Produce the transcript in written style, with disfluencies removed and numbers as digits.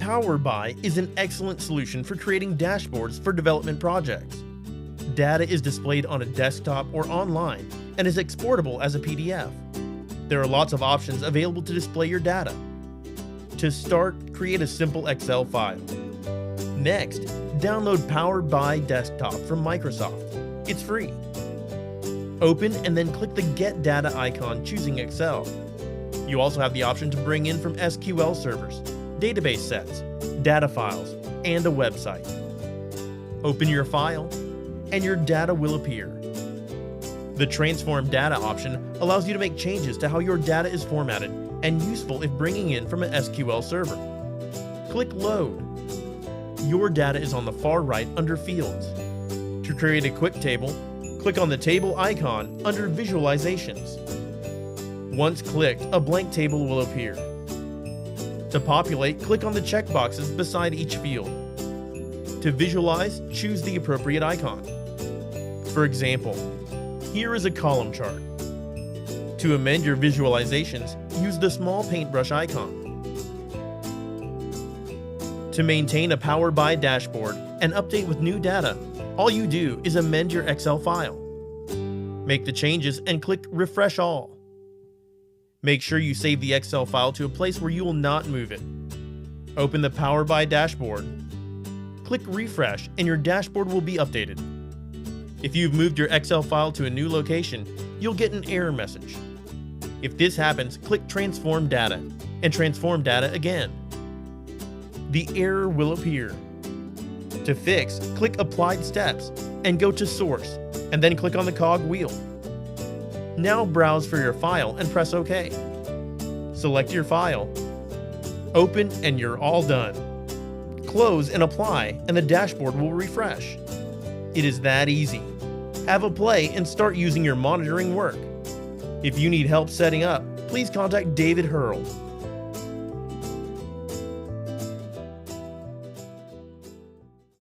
Power BI is an excellent solution for creating dashboards for development projects. Data is displayed on a desktop or online and is exportable as a PDF. There are lots of options available to display your data. To start, create a simple Excel file. Next, download Power BI Desktop from Microsoft. It's free. Open and then click the Get Data icon, choosing Excel. You also have the option to bring in from SQL servers, database sets, data files, and a website. Open your file, and your data will appear. The Transform Data option allows you to make changes to how your data is formatted and useful if bringing in from an SQL server. Click Load. Your data is on the far right under Fields. To create a quick table, click on the table icon under Visualizations. Once clicked, a blank table will appear. To populate, click on the checkboxes beside each field. To visualize, choose the appropriate icon. For example, here is a column chart. To amend your visualizations, use the small paintbrush icon. To maintain a Power BI dashboard and update with new data, all you do is amend your Excel file. Make the changes and click Refresh All. Make sure you save the Excel file to a place where you will not move it. Open the Power BI dashboard. Click Refresh and your dashboard will be updated. If you've moved your Excel file to a new location, you'll get an error message. If this happens, click Transform Data and Transform Data again. The error will appear. To fix, click Applied Steps and go to Source, and then click on the cog wheel. Now browse for your file and press OK. Select your file. Open and you're all done. Close and apply and the dashboard will refresh. It is that easy. Have a play and start using your monitoring work. If you need help setting up, please contact David Hearle.